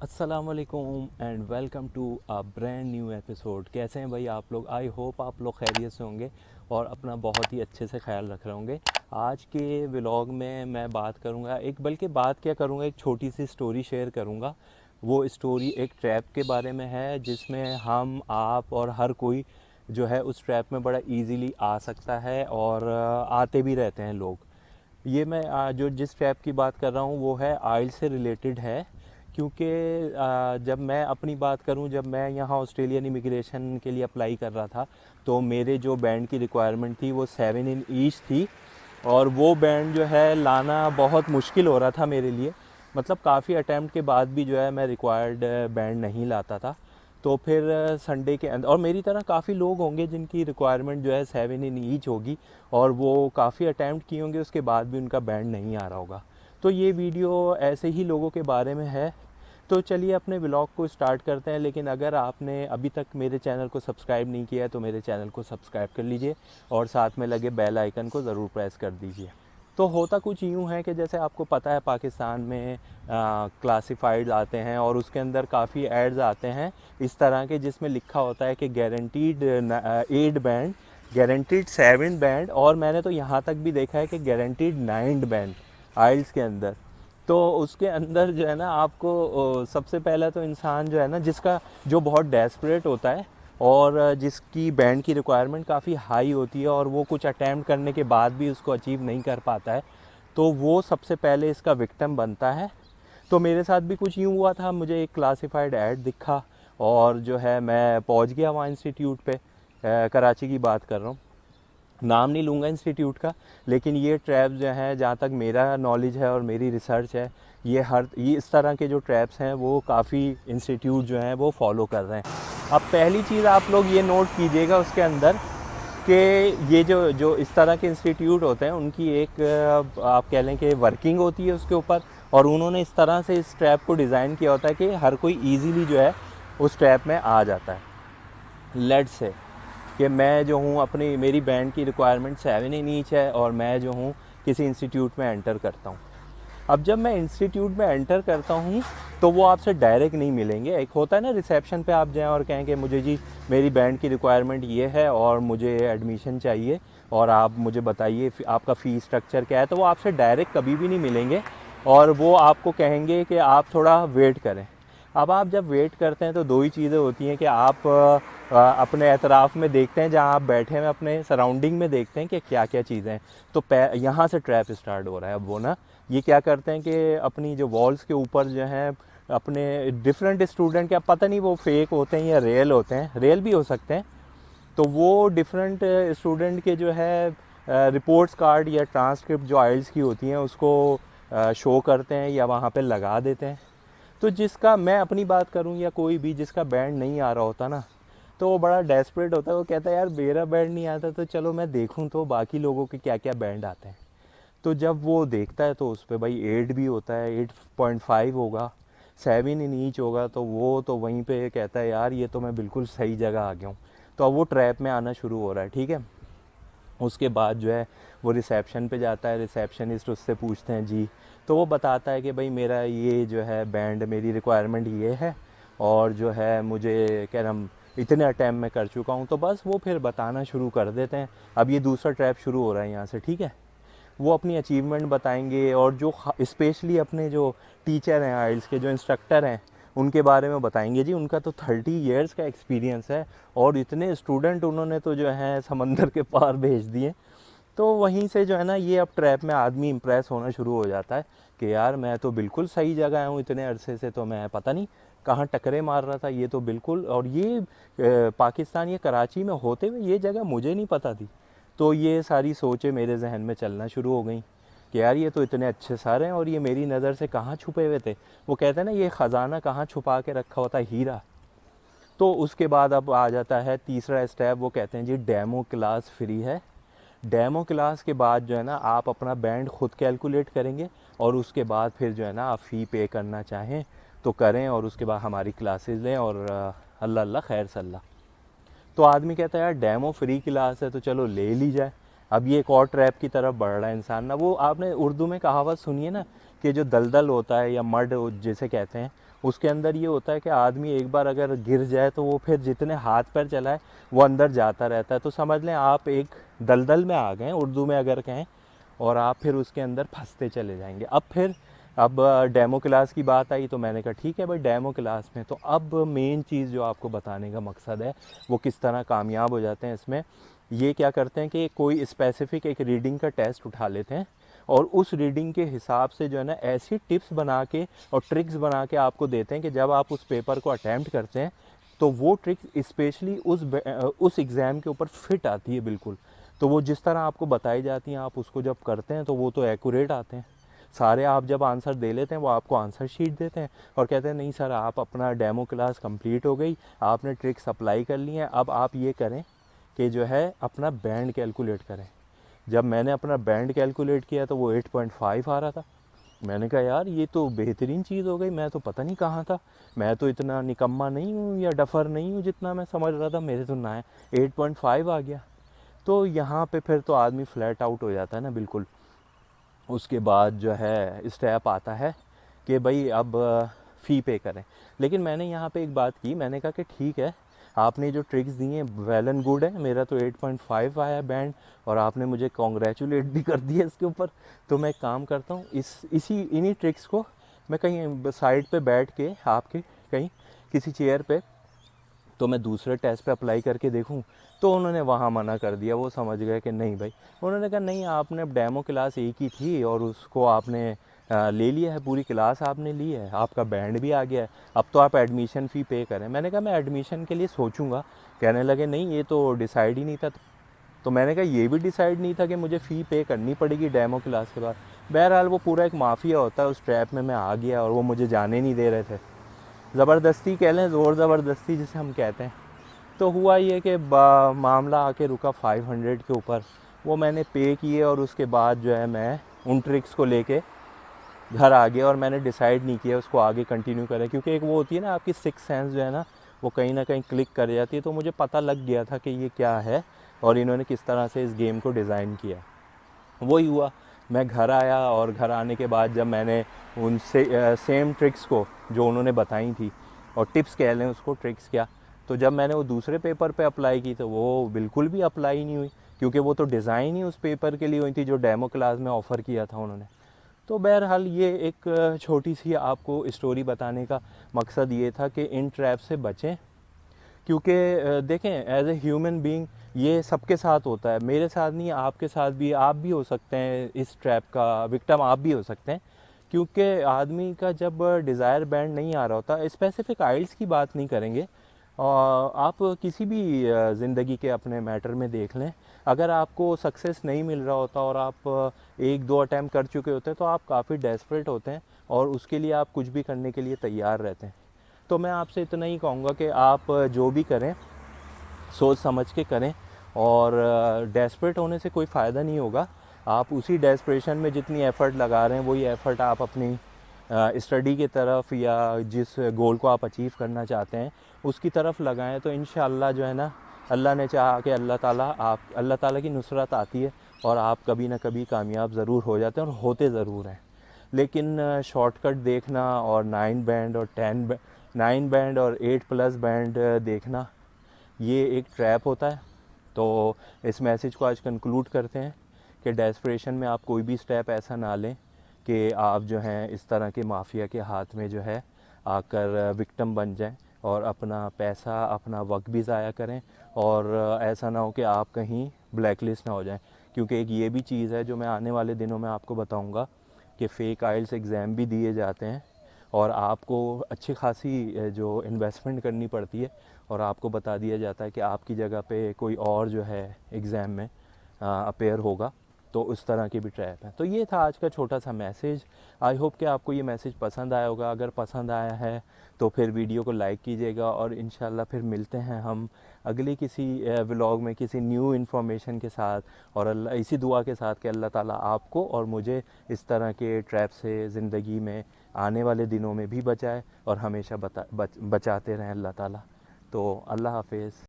अस्सलामुअलैकुम and welcome to a brand new episode. कैसे हैं भाई आप लोग? आई होप आप लोग खैरियत से होंगे और अपना बहुत ही अच्छे से ख्याल रख रहे होंगे। आज के व्लॉग में मैं बात करूंगा, बल्कि बात क्या करूंगा, एक छोटी सी स्टोरी शेयर करूंगा। वो स्टोरी एक ट्रैप के बारे में है जिसमें हम, आप और हर कोई जो है उस ट्रैप में बड़ा इजीली आ सकता है और आते भी रहते हैं लोग। ये मैं जो जिस ट्रैप की बात कर रहा हूँ वो है आइल्स से रिलेटेड है। क्योंकि जब मैं अपनी बात करूं, जब मैं यहाँ ऑस्ट्रेलियन इमिग्रेशन के लिए अप्लाई कर रहा था तो मेरे जो बैंड की रिक्वायरमेंट थी वो 7 इन ईच थी। और वो बैंड जो है लाना बहुत मुश्किल हो रहा था मेरे लिए। मतलब काफ़ी अटैम्प्ट के बाद भी जो है मैं रिक्वायर्ड बैंड नहीं लाता था। तो फिर संडे के अंदर, और मेरी तरह काफ़ी लोग होंगे जिनकी रिक्वायरमेंट जो है 7 इन ईच होगी और वो काफ़ी अटैम्प्ट किए होंगे, उसके बाद भी उनका बैंड नहीं आ रहा होगा। तो ये वीडियो ऐसे ही लोगों के बारे में है। तो चलिए अपने व्लॉग को स्टार्ट करते हैं। लेकिन अगर आपने अभी तक मेरे चैनल को सब्सक्राइब नहीं किया है तो मेरे चैनल को सब्सक्राइब कर लीजिए और साथ में लगे बेल आइकन को ज़रूर प्रेस कर दीजिए। तो होता कुछ यूँ है कि जैसे आपको पता है पाकिस्तान में क्लासिफाइड आते हैं और उसके अंदर काफ़ी एड्स आते हैं इस तरह के, जिसमें लिखा होता है कि गारंटीड 8 बैंड, गारंटीड 7 बैंड, और मैंने तो यहाँ तक भी देखा है कि गारंटीड 9 बैंड आइल्स के अंदर। तो उसके अंदर जो है ना आपको सबसे पहले तो इंसान जो है ना, जिसका जो बहुत डेस्परेट होता है और जिसकी बैंड की रिक्वायरमेंट काफ़ी हाई होती है और वो कुछ अटैम्प्ट करने के बाद भी उसको अचीव नहीं कर पाता है, तो वो सबसे पहले इसका विक्टिम बनता है। तो मेरे साथ भी कुछ यूँ हुआ था, मुझे एक क्लासिफाइड ऐड दिखा और जो है मैं पहुंच गया वहाँ इंस्टीट्यूट पे। कराची की बात कर रहा हूँ, नाम नहीं लूँगा इंस्टीट्यूट का। लेकिन ये ट्रैप्स जो हैं, जहाँ तक मेरा नॉलेज है और मेरी रिसर्च है, ये इस तरह के जो ट्रैप्स हैं वो काफ़ी इंस्टीट्यूट जो हैं वो फॉलो कर रहे हैं। अब पहली चीज़ आप लोग ये नोट कीजिएगा उसके अंदर कि ये जो जो इस तरह के इंस्टीट्यूट होते हैं उनकी एक आप कह लें कि वर्किंग होती है उसके ऊपर, और उन्होंने इस तरह से इस ट्रैप को डिज़ाइन किया होता है कि हर कोई ईज़िली जो है उस ट्रैप में आ जाता है। लेट से कि मैं जो हूँ, अपनी मेरी बैंड की रिक्वायरमेंट 7 इन ईच है और मैं जो हूँ किसी इंस्टीट्यूट में एंटर करता हूँ। अब जब मैं इंस्टीट्यूट में एंटर करता हूँ तो वो आपसे डायरेक्ट नहीं मिलेंगे। एक होता है ना रिसेप्शन पे आप जाएं और कहें कि मुझे जी मेरी बैंड की रिक्वायरमेंट ये है और मुझे एडमिशन चाहिए और आप मुझे बताइए आपका फ़ी स्ट्रक्चर क्या है, तो वो आपसे डायरेक्ट कभी भी नहीं मिलेंगे और वो आपको कहेंगे कि आप थोड़ा वेट करें। अब आप जब वेट करते हैं तो दो ही चीज़ें होती हैं कि आप अपने अतराफ़ में देखते हैं, जहाँ आप बैठे हैं अपने सराउंडिंग में देखते हैं कि क्या क्या चीज़ें हैं। तो यहाँ से ट्रैप स्टार्ट हो रहा है। अब वो ना ये क्या करते हैं कि अपनी जो वॉल्स के ऊपर जो है अपने डिफरेंट स्टूडेंट के, अब पता नहीं वो फेक होते हैं या रियल होते हैं, रियल भी हो सकते हैं, तो वो डिफरेंट स्टूडेंट के जो है रिपोर्ट्स कार्ड या ट्रांसक्रिप्ट जो आइल्स की होती हैं उसको शो करते हैं या वहाँ पे लगा देते हैं। तो जिसका, मैं अपनी बात करूं या कोई भी जिसका बैंड नहीं आ रहा होता ना, तो वो बड़ा डेस्परेट होता है। वो कहता है यार मेरा बैंड नहीं आता तो चलो मैं देखूं तो बाकी लोगों के क्या क्या बैंड आते हैं। तो जब वो देखता है तो उस पर भाई 8 भी होता है, 8.5 होगा, 7 इन ईच होगा, तो वो तो वहीं पे कहता है यार ये तो मैं बिल्कुल सही जगह आ गया हूँ। तो अब वो ट्रैप में आना शुरू हो रहा है, ठीक है। उसके बाद जो है वो रिसेप्शन पे जाता है, रिसेप्शनिस्ट उससे पूछते हैं जी, तो वो बताता है कि भाई मेरा ये जो है बैंड, मेरी रिक्वायरमेंट ये है और जो है मुझे कह रहा इतने अटैम्प्ट में कर चुका हूँ। तो बस वो फिर बताना शुरू कर देते हैं। अब ये दूसरा ट्रैप शुरू हो रहा है यहाँ से, ठीक है। वो अपनी अचीवमेंट बताएंगे और जो स्पेशली अपने जो टीचर हैं आइल्स के, जो इंस्ट्रक्टर हैं, उनके बारे में बताएंगे जी उनका तो 30 ईयर्स का एक्सपीरियंस है और इतने स्टूडेंट उन्होंने तो जो है समंदर के पार भेज दिए। तो वहीं से जो है ना ये अब ट्रैप में आदमी इम्प्रेस होना शुरू हो जाता है कि यार मैं तो बिल्कुल सही जगह आया हूँ, इतने अरसे से तो मैं पता नहीं कहाँ टकरे मार रहा था, ये तो बिल्कुल, और ये पाकिस्तान, ये कराची में होते हुए ये जगह मुझे नहीं पता थी। तो ये सारी सोचें मेरे जहन में चलना शुरू हो गई कि यार ये तो इतने अच्छे सारे हैं और ये मेरी नज़र से कहाँ छुपे हुए थे। वो कहते हैं ना ये ख़जाना कहाँ छुपा के रखा होता है, हीरा। तो उसके बाद अब आ जाता है तीसरा स्टेप, वो कहते हैं जी डेमो क्लास फ्री है। डेमो क्लास के बाद जो है ना आप अपना बैंड खुद कैलकुलेट करेंगे और उसके बाद फिर जो है ना आप फ़ी पे करना चाहें तो करें और उसके बाद हमारी क्लासेस लें और अल्लाह अल्लाह खैर सल्ला। तो आदमी कहता है यार डेमो फ्री क्लास है तो चलो ले ली जाए। अब ये एक और ट्रैप की तरफ बढ़ रहा है इंसान ना। वो आपने उर्दू में कहावत सुनी है ना कि जो दलदल होता है या मड जिसे कहते हैं, उसके अंदर ये होता है कि आदमी एक बार अगर गिर जाए तो वो फिर जितने हाथ पैर चलाए वो अंदर जाता रहता है। तो समझ लें आप एक दलदल में आ गए, उर्दू में अगर कहें, और आप फिर उसके अंदर फंसते चले जाएंगे। अब डेमो क्लास की बात आई तो मैंने कहा ठीक है भाई डेमो क्लास में। तो अब मेन चीज़ जो आपको बताने का मकसद है वो किस तरह कामयाब हो जाते हैं इसमें। ये क्या करते हैं कि कोई स्पेसिफिक एक रीडिंग का टेस्ट उठा लेते हैं और उस रीडिंग के हिसाब से जो है ना ऐसी टिप्स बना के और ट्रिक्स बना के आपको देते हैं कि जब आप उस पेपर को अटैम्प्ट करते हैं तो वो ट्रिक्स स्पेशली उस एग्ज़ाम के ऊपर फिट आती है बिल्कुल। तो वो जिस तरह आपको बताई जाती हैं आप उसको जब करते हैं तो वो तो एक्यूरेट आते हैं सारे। आप जब आंसर दे लेते हैं वो आपको आंसर शीट देते हैं और कहते हैं नहीं सर आप अपना डेमो क्लास कंप्लीट हो गई, आपने ट्रिक्स अप्लाई कर ली हैं, अब आप ये करें कि जो है अपना बैंड कैलकुलेट करें। जब मैंने अपना बैंड कैलकुलेट किया तो वो 8.5 आ रहा था। मैंने कहा यार ये तो बेहतरीन चीज़ हो गई, मैं तो पता नहीं कहाँ था, मैं तो इतना निकम्मा नहीं हूँ या डफर नहीं हूँ जितना मैं समझ रहा था, मेरे तो ना 8.5 आ गया। तो यहाँ पे फिर तो आदमी फ्लैट आउट हो जाता है ना बिल्कुल। उसके बाद जो है स्टेप आता है कि भाई अब फ़ी पे करें। लेकिन मैंने यहाँ पे एक बात की, मैंने कहा कि ठीक है आपने जो ट्रिक्स दी हैं वेल एंड गुड है, मेरा तो 8.5 आया बैंड और आपने मुझे कॉन्ग्रेचुलेट भी कर दिया इसके ऊपर। तो मैं काम करता हूँ इन्हीं ट्रिक्स को मैं कहीं साइड पे बैठ के आपके कहीं किसी चेयर पे तो मैं दूसरे टेस्ट पे अप्लाई करके देखूं। तो उन्होंने वहाँ मना कर दिया, वो समझ गए कि नहीं भाई। उन्होंने कहा नहीं आपने डेमो क्लास एक ही थी और उसको आपने ले लिया है, पूरी क्लास आपने ली है, आपका बैंड भी आ गया है, अब तो आप एडमिशन फ़ी पे करें। मैंने कहा मैं एडमिशन के लिए सोचूंगा। कहने लगे नहीं ये तो डिसाइड ही नहीं था। तो मैंने कहा ये भी डिसाइड नहीं था कि मुझे फ़ी पे करनी पड़ेगी डेमो क्लास के बाद। बहरहाल वो पूरा एक माफिया होता है, उस ट्रैप में मैं आ गया और वो मुझे जाने नहीं दे रहे थे। ज़बरदस्ती कह लें, ज़ोर ज़बरदस्ती जिसे हम कहते हैं। तो हुआ ये कि मामला आके रुका 500 के ऊपर। वो मैंने पे किए और उसके बाद जो है मैं उन ट्रिक्स को लेके घर आ गया और मैंने डिसाइड नहीं किया उसको आगे कंटिन्यू करें, क्योंकि एक वो होती है ना आपकी सिक्स सेंस जो है ना वो कहीं ना कहीं क्लिक कर जाती है। तो मुझे पता लग गया था कि ये क्या है और इन्होंने किस तरह से इस गेम को डिज़ाइन किया। वही हुआ, मैं घर आया और घर आने के बाद जब मैंने उनसे सेम ट्रिक्स को जो उन्होंने बताई थी और टिप्स कह लें उसको, ट्रिक्स क्या, तो जब मैंने वो दूसरे पेपर पे अप्लाई की तो वो बिल्कुल भी अप्लाई नहीं हुई, क्योंकि वो तो डिज़ाइन ही उस पेपर के लिए हुई थी जो डेमो क्लास में ऑफ़र किया था उन्होंने। तो बहरहाल ये एक छोटी सी आपको स्टोरी बताने का मकसद ये था कि इन ट्रैप से बचें। क्योंकि देखें एज ए ह्यूमन बीइंग ये सबके साथ होता है, मेरे साथ नहीं आपके साथ भी, आप भी हो सकते हैं इस ट्रैप का विक्टिम, आप भी हो सकते हैं। क्योंकि आदमी का जब डिज़ायर बैंड नहीं आ रहा होता, स्पेसिफिक आइल्स की बात नहीं करेंगे, आप किसी भी ज़िंदगी के अपने मैटर में देख लें, अगर आपको सक्सेस नहीं मिल रहा होता और आप एक दो अटैम्प्ट कर चुके होते हैं तो आप काफ़ी डेस्परेट होते हैं और उसके लिए आप कुछ भी करने के लिए तैयार रहते हैं। तो मैं आपसे इतना ही कहूँगा कि आप जो भी करें सोच समझ के करें और डेस्परेट होने से कोई फ़ायदा नहीं होगा। आप उसी डेस्परेशन में जितनी एफ़र्ट लगा रहे हैं वही एफ़र्ट आप अपनी स्टडी की तरफ या जिस गोल को आप अचीव करना चाहते हैं उसकी तरफ लगाएं। तो इंशाअल्लाह जो है ना, अल्लाह ने चाहा कि अल्लाह ताला की नुसरत आती है और आप कभी ना कभी कामयाब ज़रूर हो जाते हैं और होते ज़रूर हैं। लेकिन शॉर्टकट देखना और 9 बैंड और 8+ बैंड देखना ये एक ट्रैप होता है। तो इस मैसेज को आज कंक्लूड करते हैं कि डेस्परेशन में आप कोई भी स्टेप ऐसा ना लें कि आप जो हैं इस तरह के माफिया के हाथ में जो है आकर विक्टिम बन जाएं और अपना पैसा अपना वक्त भी ज़ाया करें और ऐसा ना हो कि आप कहीं ब्लैक लिस्ट ना हो जाएं। क्योंकि एक ये भी चीज़ है जो मैं आने वाले दिनों में आपको बताऊंगा कि फ़ेक आइल्स एग्ज़ाम भी दिए जाते हैं और आपको अच्छी खासी जो इन्वेस्टमेंट करनी पड़ती है और आपको बता दिया जाता है कि आपकी जगह पे कोई और जो है एग्ज़ाम में अपेयर होगा। तो उस तरह की भी ट्रैप है। तो ये था आज का छोटा सा मैसेज। आई होप कि आपको ये मैसेज पसंद आया होगा। अगर पसंद आया है तो फिर वीडियो को लाइक कीजिएगा और इंशाल्लाह फिर मिलते हैं हम अगली किसी व्लॉग में किसी न्यू इन्फॉर्मेशन के साथ और अल्लाह इसी दुआ के साथ कि अल्लाह ताला आपको और मुझे इस तरह के ट्रैप से ज़िंदगी में आने वाले दिनों में भी बचाए और हमेशा बचाते रहें अल्लाह ताला। तो अल्लाह हाफिज़।